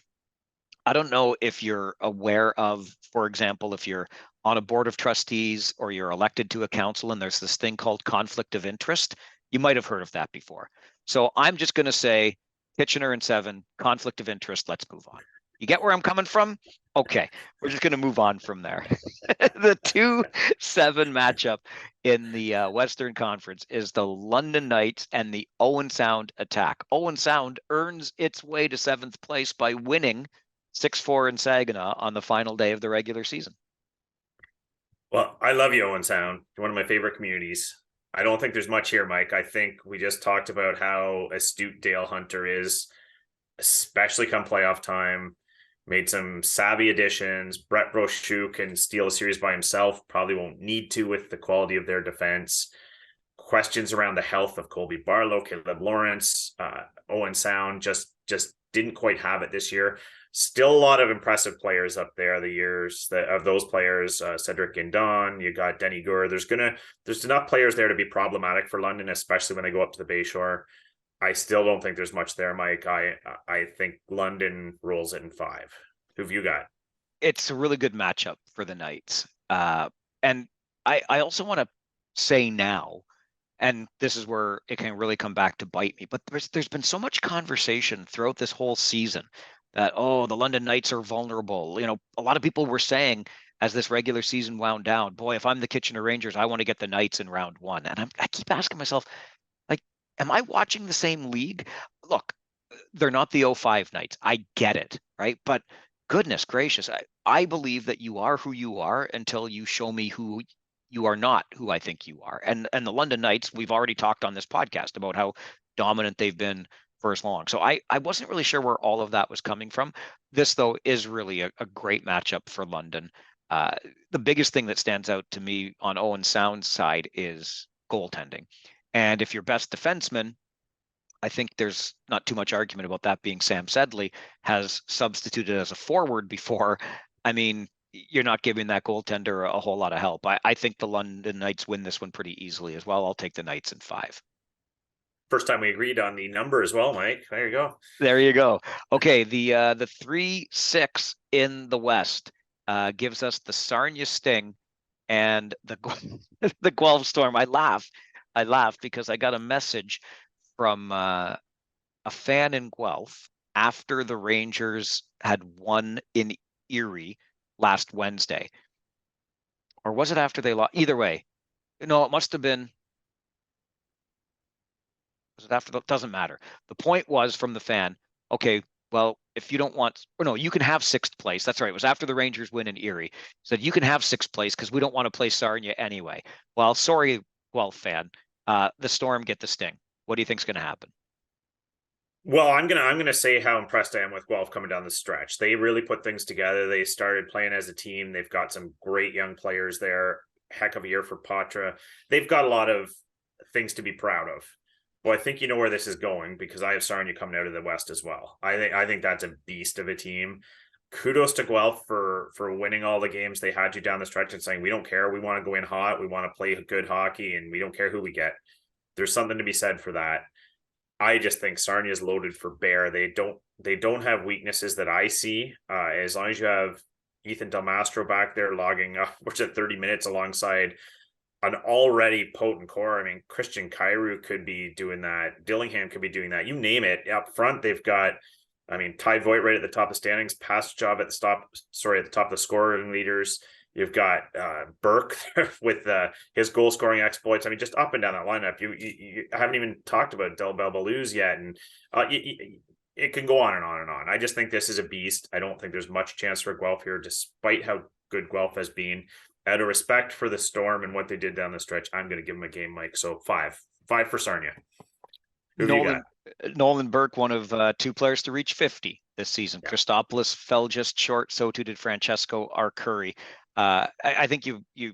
I don't know if you're aware of, for example, if you're on a board of trustees or you're elected to a council and there's this thing called conflict of interest. You might have heard of that before. So I'm just going to say Kitchener and 7, conflict of interest. Let's move on. You get where I'm coming from? Okay, we're just going to move on from there. The 2-7 matchup in the Western Conference is the London Knights and the Owen Sound Attack. Owen Sound earns its way to 7th place by winning 6-4 in Saginaw on the final day of the regular season. Well, I love you, Owen Sound. You're one of my favorite communities. I don't think there's much here, Mike. I think we just talked about how astute Dale Hunter is, especially come playoff time. Made some savvy additions. Brett Brochu can steal a series by himself. Probably won't need to with the quality of their defense. Questions around the health of Colby Barlow, Caleb Lawrence, Owen Sound just didn't quite have it this year. Still a lot of impressive players up there. The years of those players, Cedric Guindon, you got Denny Gur. There's enough players there to be problematic for London, especially when they go up to the Bayshore. I still don't think there's much there, Mike. I think London rolls it in 5. Who've you got? It's a really good matchup for the Knights. And I also want to say now, and this is where it can really come back to bite me, but there's been so much conversation throughout this whole season that, oh, the London Knights are vulnerable. A lot of people were saying as this regular season wound down, boy, if I'm the Kitchener Rangers, I want to get the Knights in round 1. And I keep asking myself, like, am I watching the same league? Look, they're not the 05 Knights. I get it, right? But goodness gracious, I believe that you are who you are until you show me who you are not who I think you are. And the London Knights, we've already talked on this podcast about how dominant they've been for as long. So I wasn't really sure where all of that was coming from. This, though, is really a great matchup for London. The biggest thing that stands out to me on Owen Sound's side is goaltending. And if your best defenseman, I think there's not too much argument about that being Sam Sedley, has substituted as a forward before. I mean, you're not giving that goaltender a whole lot of help. I think the London Knights win this one pretty easily as well. I'll take the Knights in 5. First time we agreed on the number as well, Mike. There you go. There you go. Okay, the 3-6 in the West gives us the Sarnia Sting and the the Guelph Storm. I laughed because I got a message from a fan in Guelph after the Rangers had won in Erie last Wednesday. Or was it after they lost? Either way. No, it must have been. Was it after? Doesn't matter. The point was from the fan, okay, well, if you don't want, or no, you can have 6th place. That's right. It was after the Rangers win in Erie. Said you can have 6th place because we don't want to play Sarnia anyway. Well, sorry, Guelph fan. The Storm get the Sting. What do you think's going to happen? Well, I'm gonna say how impressed I am with Guelph coming down the stretch. They really put things together. They started playing as a team. They've got some great young players there. Heck of a year for Patra. They've got a lot of things to be proud of. Well, I think you know where this is going because I have Sarnia coming out of the West as well. I think that's a beast of a team. kudos to Guelph for winning all the games they had you down the stretch and saying, we don't care, we want to go in hot, we want to play good hockey, and we don't care who we get. There's something to be said for that. I just think Sarnia is loaded for bear. They don't have weaknesses that I see. As long as you have Ethan Del Mastro back there logging up, which at 30 minutes alongside an already potent core. I mean, Christian Cairo could be doing that. Dillingham could be doing that. You name it. Up front, they've got, I mean, Ty Voigt right at the top of standings, pass job at the top of the scoring leaders. You've got Burke with his goal scoring exploits. I mean, just up and down that lineup. You haven't even talked about Del Belbaluz yet, and it can go on and on and on. I just think this is a beast. I don't think there's much chance for Guelph here, despite how good Guelph has been. Out of respect for the Storm and what they did down the stretch, I'm going to give them a game, Mike. So five for Sarnia. Who have you got? Nolan Burke, one of two players to reach 50 this season. Yeah. Christopoulos fell just short. So too did Francesco Arcuri. I think you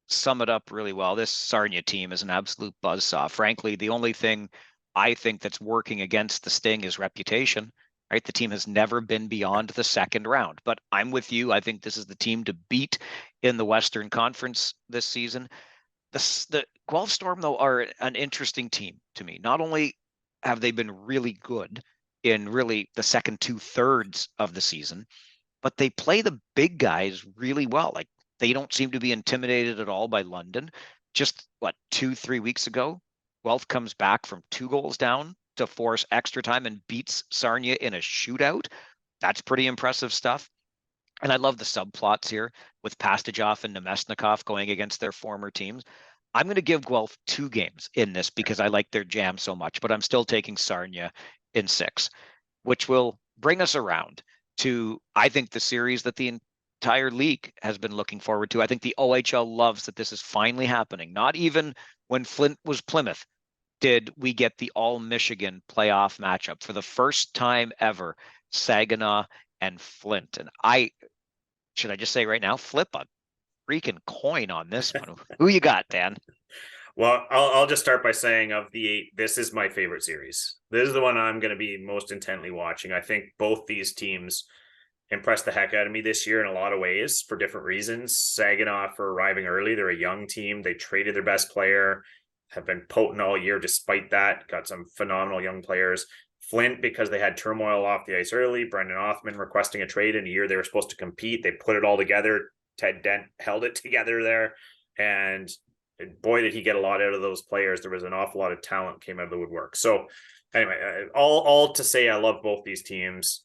sum it up really well. This Sarnia team is an absolute buzzsaw. Frankly, the only thing I think that's working against the Sting is reputation. Right, the team has never been beyond the second round. But I'm with you. I think this is the team to beat in the Western Conference this season. The Guelph Storm, though, are an interesting team to me. Not only have they been really good in really the second 2/3 of the season, but they play the big guys really well. Like, they don't seem to be intimidated at all by London. Just 2-3 weeks ago, Guelph comes back from 2 goals down to force extra time and beats Sarnia in a shootout. That's pretty impressive stuff. And I love the subplots here with Pastujov and Nemesnikov going against their former teams. I'm going to give Guelph 2 games in this because I like their jam so much, but I'm still taking Sarnia in 6, which will bring us around to, I think, the series that the entire league has been looking forward to. I think the OHL loves that this is finally happening. Not even when Flint was Plymouth did we get the all-Michigan playoff matchup. For the first time ever, Saginaw and Flint. And should I just say right now, flip a freaking coin on this one. Who you got, Dan? Well, I'll just start by saying, of the 8, this is my favorite series. This is the one I'm going to be most intently watching. I think both these teams impressed the heck out of me this year in a lot of ways for different reasons. Saginaw for arriving early. They're a young team. They traded their best player, have been potent all year despite that. Got some phenomenal young players. Flint, because they had turmoil off the ice early. Brendan Othman requesting a trade in a year they were supposed to compete. They put it all together. Ted Dent held it together there. And boy, did he get a lot out of those players. There was an awful lot of talent came out of the woodwork. So anyway, all to say I love both these teams.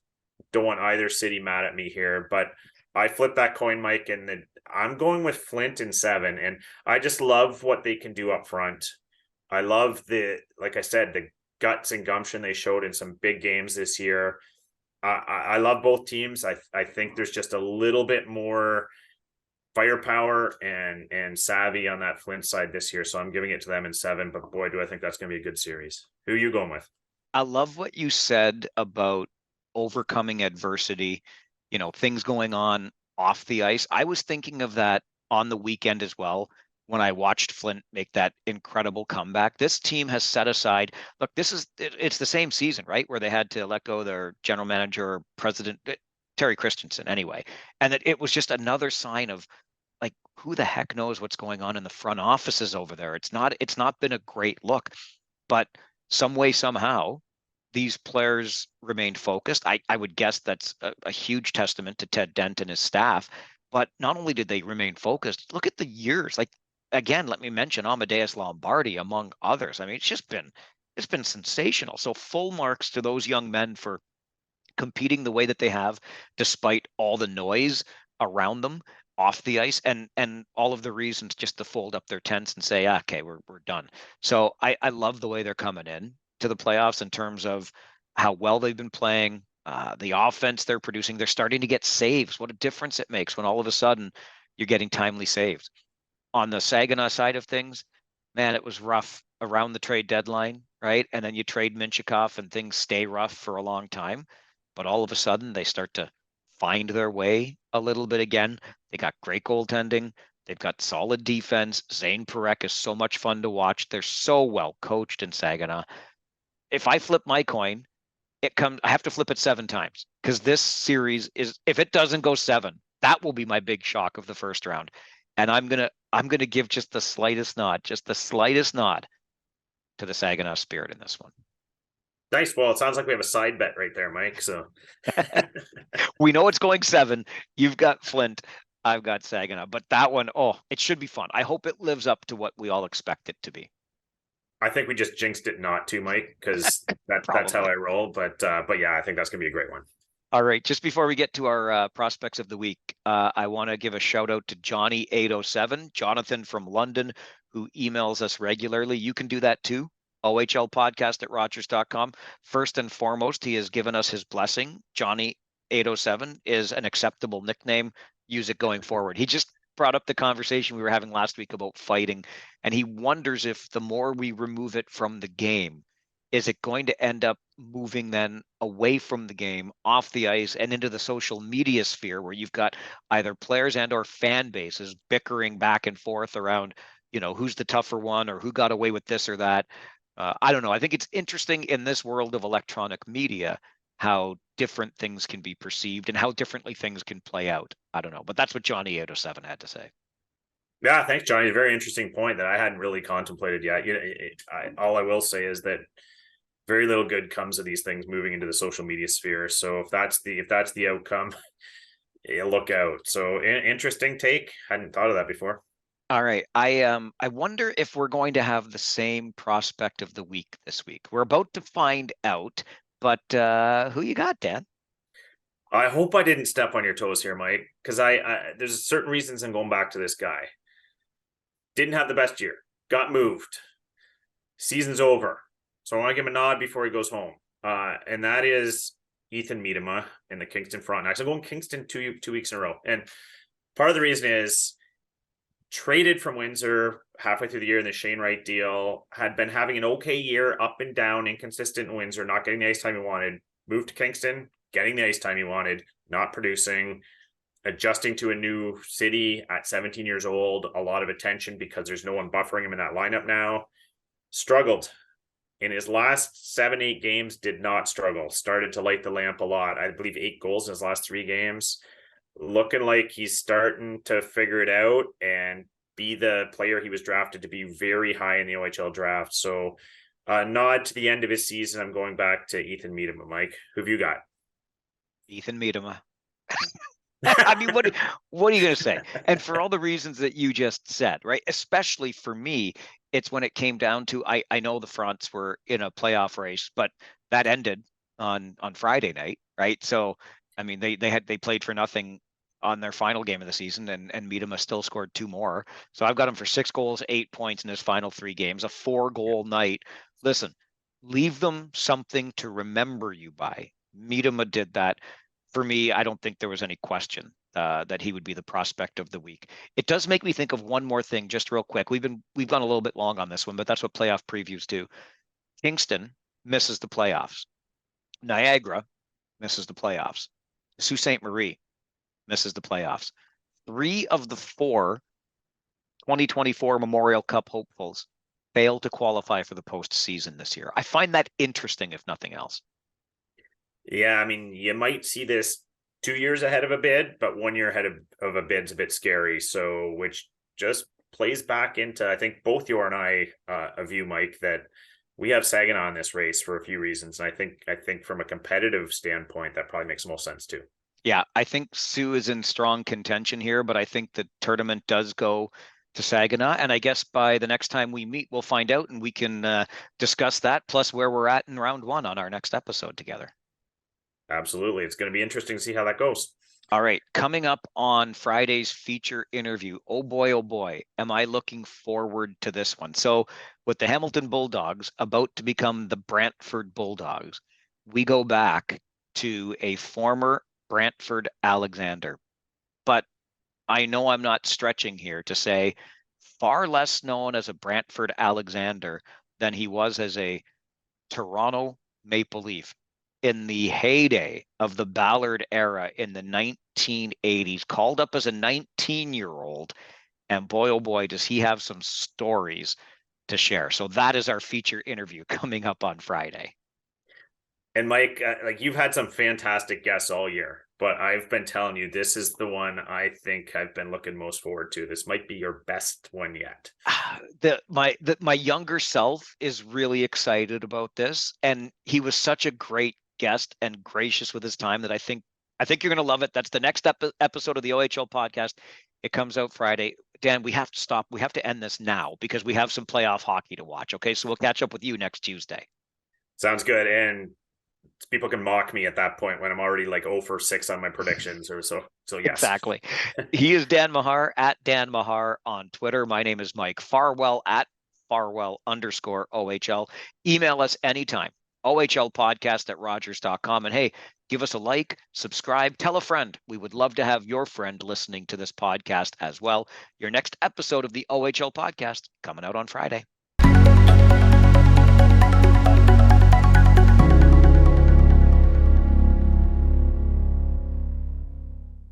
Don't want either city mad at me here, but I flipped that coin, Mike, and I'm going with Flint in 7. And I just love what they can do up front. I love like I said, the guts and gumption they showed in some big games this year. I love both teams. I think there's just a little bit more firepower and savvy on that Flint side this year. So I'm giving it to them in 7, but boy, do I think that's going to be a good series. Who are you going with? I love what you said about overcoming adversity, things going on off the ice. I was thinking of that on the weekend as well when I watched Flint make that incredible comeback. This team has set aside, look, it's the same season, right? Where they had to let go their general manager, president, Terry Christensen anyway. And that it was just another sign of, like, who the heck knows what's going on in the front offices over there. It's not been a great look, but some way, somehow, these players remained focused. I would guess that's a huge testament to Ted Dent and his staff. But not only did they remain focused, look at the years. Like, again, let me mention Amadeus Lombardi, among others. I mean, it's been sensational. So full marks to those young men for competing the way that they have, despite all the noise around them off the ice and all of the reasons just to fold up their tents and say, okay, we're done. So I love the way they're coming in to the playoffs in terms of how well they've been playing, the offense they're producing. They're starting to get saves. What a difference it makes when all of a sudden you're getting timely saves. On the Saginaw side of things, man, it was rough around the trade deadline, right? And then you trade Minchikov and things stay rough for a long time. But all of a sudden they start to find their way a little bit again. They got great goaltending. They've got solid defense. Zane Perek is so much fun to watch. They're so well coached in Saginaw. If I flip my coin, I have to flip it 7 times because this series is, if it doesn't go 7, that will be my big shock of the first round. And I'm gonna give just the slightest nod, to the Saginaw Spirit in this one. Nice. Well, it sounds like we have a side bet right there, Mike. So We know it's going 7. You've got Flint. I've got Saginaw. But that one, oh, it should be fun. I hope it lives up to what we all expect it to be. I think we just jinxed it not to, Mike, because that's how Probably. I roll. But yeah, I think that's gonna be a great one. All right. Just before we get to our prospects of the week, I want to give a shout out to Johnny807, Jonathan from London, who emails us regularly. You can do that too. OHL podcast at Rogers.com. First and foremost, he has given us his blessing. Johnny807 is an acceptable nickname. Use it going forward. He just brought up the conversation we were having last week about fighting, and he wonders if the more we remove it from the game, is it going to end up moving then away from the game, off the ice, and into the social media sphere where you've got either players and or fan bases bickering back and forth around, who's the tougher one or who got away with this or that. I don't know. I think it's interesting in this world of electronic media how different things can be perceived and how differently things can play out. I don't know, but that's what Johnny 807 had to say. Yeah, thanks, Johnny. A very interesting point that I hadn't really contemplated yet. All I will say is that very little good comes of these things moving into the social media sphere. So if that's the outcome, look out. So interesting take. Hadn't thought of that before. All right. I wonder if we're going to have the same prospect of the week this week. We're about to find out, but who you got, Dan? I hope I didn't step on your toes here, Mike, because there's certain reasons I'm going back to this guy. Didn't have the best year. Got moved. Season's over. So I want to give him a nod before he goes home. And that is Ethan Miedema in the Kingston Frontenacs. I'm going Kingston two weeks in a row. And part of the reason is traded from Windsor halfway through the year in the Shane Wright deal, had been having an okay year, up and down, inconsistent in Windsor, not getting the ice time he wanted. Moved to Kingston, getting the ice time he wanted, not producing, adjusting to a new city at 17 years old, a lot of attention because there's no one buffering him in that lineup now. Struggled. In his last 7-8 games, did not struggle. Started to light the lamp a lot. I believe 8 goals in his last 3 games. Looking like he's starting to figure it out and be the player he was drafted to be, very high in the OHL draft. So nod to the end of his season. I'm going back to Ethan Miedema. Mike, who have you got? Ethan Miedema. I mean, what are you going to say? And for all the reasons that you just said, right? Especially for me, it's when it came down to, I know the Fronts were in a playoff race, but that ended on Friday night, right? So, I mean, they played for nothing on their final game of the season, and Miedema still scored 2 more. So I've got him for 6 goals, 8 points in his final 3 games, a 4-goal night. Listen, leave them something to remember you by. Miedema did that. For me, I don't think there was any question that he would be the prospect of the week. It does make me think of one more thing, just real quick. We've gone a little bit long on this one, but that's what playoff previews do. Kingston misses the playoffs. Niagara misses the playoffs. Sault Ste. Marie misses the playoffs. 3 of the 4 2024 Memorial Cup hopefuls failed to qualify for the postseason this year. I find that interesting, if nothing else. Yeah, I mean, you might see this 2 years ahead of a bid, but 1 year ahead of a bid's a bit scary. So, which just plays back into, I think both you and I a view, Mike, that we have Saginaw in this race for a few reasons. And I think from a competitive standpoint, that probably makes the most sense too. Yeah, I think Sioux is in strong contention here, but I think the tournament does go to Saginaw. And I guess by the next time we meet, we'll find out and we can discuss that, plus where we're at in round 1 on our next episode together. Absolutely. It's going to be interesting to see how that goes. All right. Coming up on Friday's feature interview. Oh boy, am I looking forward to this one. So with the Hamilton Bulldogs about to become the Brantford Bulldogs, we go back to a former Brantford Alexander. But I know I'm not stretching here to say far less known as a Brantford Alexander than he was as a Toronto Maple Leaf in the heyday of the Ballard era in the 1980s, called up as a 19-year-old. And boy, oh boy, does he have some stories to share. So that is our feature interview coming up on Friday. And Mike, like you've had some fantastic guests all year, but I've been telling you this is the one I think I've been looking most forward to. This might be your best one yet. My younger self is really excited about this, and he was such a great guest and gracious with his time that I think you're going to love it. That's the next episode of the OHL podcast. It comes out Friday. Dan, we have to stop. We have to end this now because we have some playoff hockey to watch. Okay, so we'll catch up with you next Tuesday. Sounds good. And people can mock me at that point when I'm already like 0 for 6 on my predictions or so. So yes. Exactly. He is Dan Mahar at Dan Mahar on Twitter. My name is Mike Farwell at Farwell_OHL. Email us anytime. OHL podcast at Rogers.com. And hey, give us a like, subscribe, tell a friend. We would love to have your friend listening to this podcast as well. Your next episode of the OHL podcast coming out on Friday.